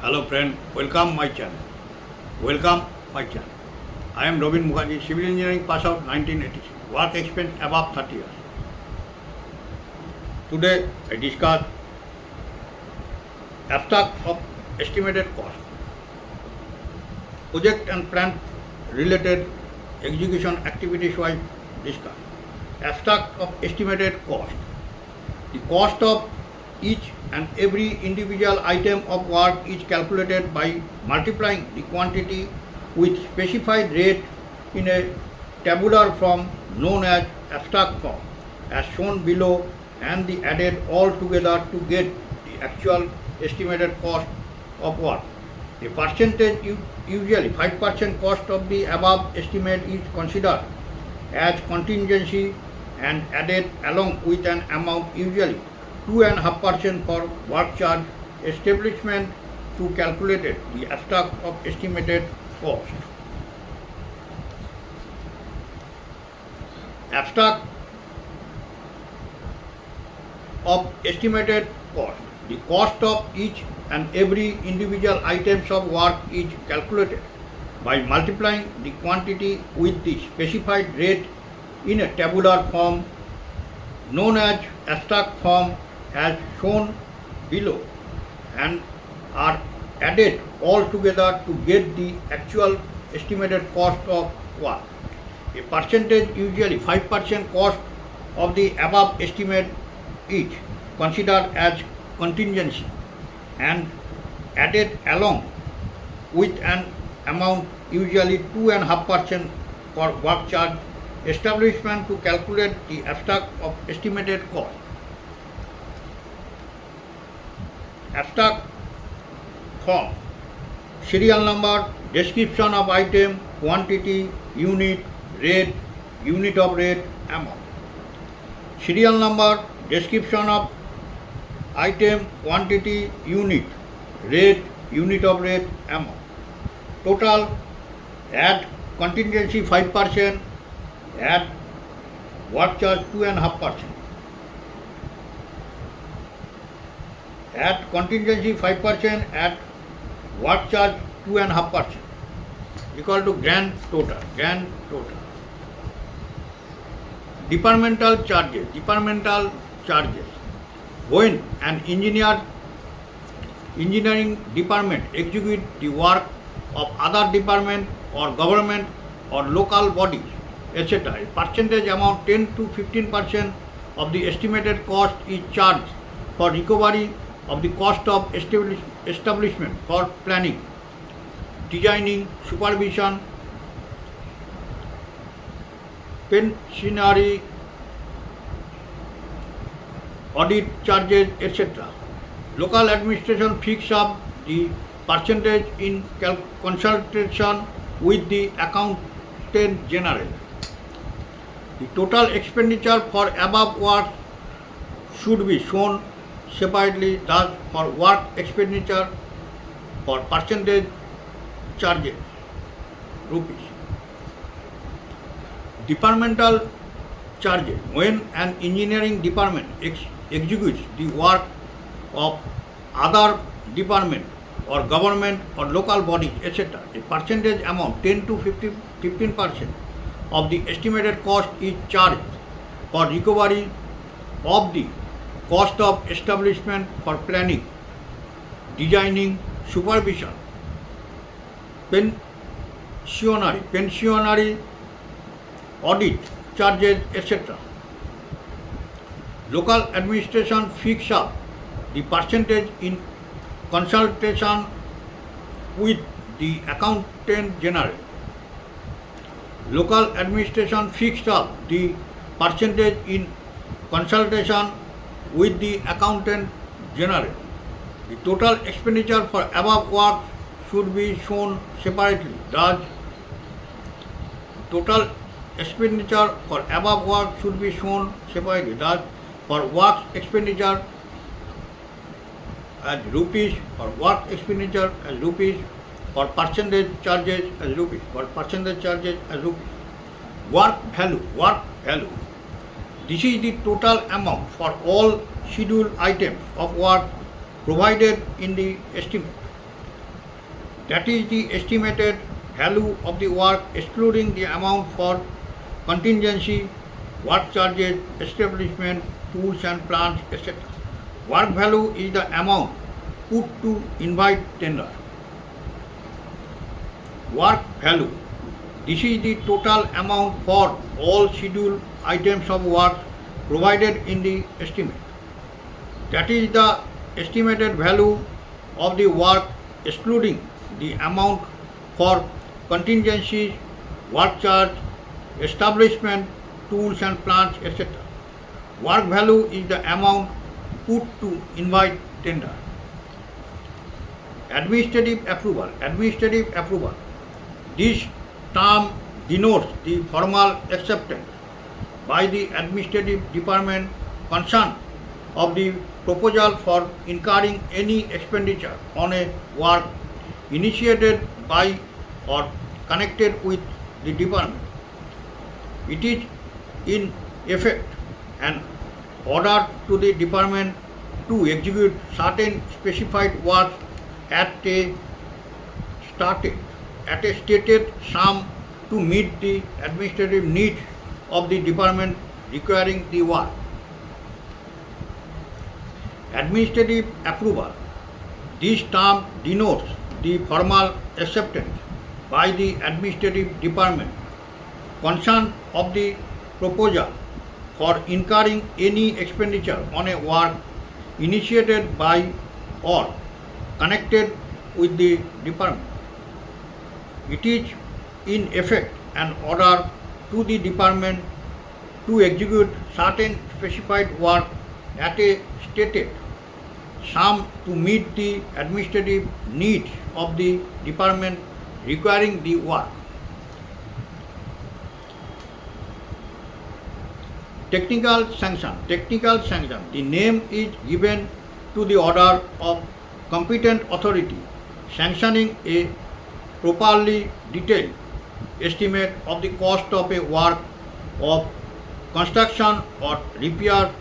Hello friend, welcome my channel. Welcome my channel. I am Robin Mukherjee, civil engineering pass out 1986. Work experience above 30 years. Today I discuss abstract of estimated cost. Project and plan related execution activities wise discuss. Abstract of estimated cost. The cost of each and every individual item of work is calculated by multiplying the quantity with specified rate in a tabular form known as abstract form as shown below and the added all together to get the actual estimated cost of work. A percentage, usually 5% cost of the above estimate is considered as contingency and added along with an amount usually 2.5% for work charge establishment to calculate the abstract of estimated cost. Abstract of estimated cost. The cost of each and every individual items of work is calculated by multiplying the quantity with the specified rate in a tabular form known as abstract form as shown below and are added all together to get the actual estimated cost of work. A percentage, usually 5% cost of the above estimate is considered as contingency and added along with an amount usually 2.5% for work charge establishment to calculate the abstract of estimated cost. Abstract form, serial number, description of item, quantity, unit, rate, unit of rate, amount. Serial number, description of item, quantity, unit, rate, unit of rate, amount. Total, add contingency 5%, add work charge 2.5%. Add contingency 5%, add work charge 2.5% equal to grand total. Departmental charges. When an engineering department execute the work of other department or government or local bodies, etc., a percentage amount 10 to 15% of the estimated cost is charged for recovery of the cost of establishment for planning, designing, supervision, pensionary, audit charges, etc. Local administration fix up the percentage in consultation with the accountant general. The total expenditure for above work should be shown separately, thus for work expenditure for percentage charges rupees. Departmental charges. When an engineering department executes the work of other department or government or local bodies, etc., a percentage amount 10 to 15% of the estimated cost is charged for recovery of the cost of establishment for planning, designing, supervision, pensionary, audit charges, etc. Local administration fix up the percentage in consultation with the accountant general. Local administration fixed up the percentage in consultation with the accountant general. The total expenditure for above work should be shown separately. Thus, total expenditure for above work should be shown separately. Thus, for work expenditure as rupees, for work expenditure as rupees, for percentage charges as rupees, Work value. This is the total amount for all scheduled items of work provided in the estimate. that is the estimated value of the work excluding the amount for contingency, work charges, establishment, tools and plants, etc. Work value is the amount put to invite tender. Work value. This is the total amount for all scheduled items of work provided in the estimate. That is the estimated value of the work excluding the amount for contingencies, work charge, establishment, tools and plants, etc. Work value is the amount put to invite tender. Administrative approval. Administrative approval. This term denotes the formal acceptance by the administrative department concerned of the proposal for incurring any expenditure on a work initiated by or connected with the department. It is in effect an order to the department to execute certain specified works at a stated sum to meet the administrative needs of the department requiring the work. Administrative approval. This term denotes the formal acceptance by the administrative department concerned of the proposal for incurring any expenditure on a work initiated by or connected with the department. It is in effect an order to the department to execute certain specified work at a stated sum to meet the administrative needs of the department requiring the work. Technical sanction. Technical sanction. The name is given to the order of competent authority sanctioning a properly detailed estimate of the cost of a work of construction or repair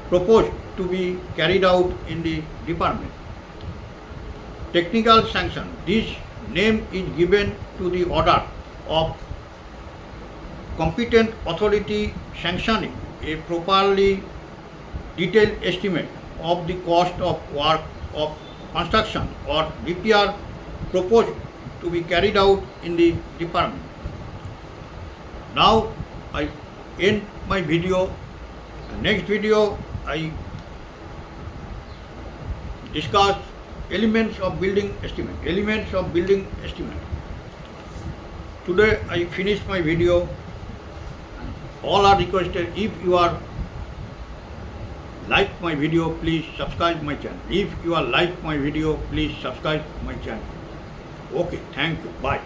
proposed to be carried out in the department. Technical sanction. This name is given to the order of competent authority sanctioning a properly detailed estimate of the cost of work of construction or repair proposed to be carried out in the department. Now I end my video. Next video I discuss elements of building estimate. Elements of building estimate. Today I finish my video. All are requested, if you are like my video, please subscribe my channel. If you are like my video, please subscribe my channel. Okay, thank you. Bye.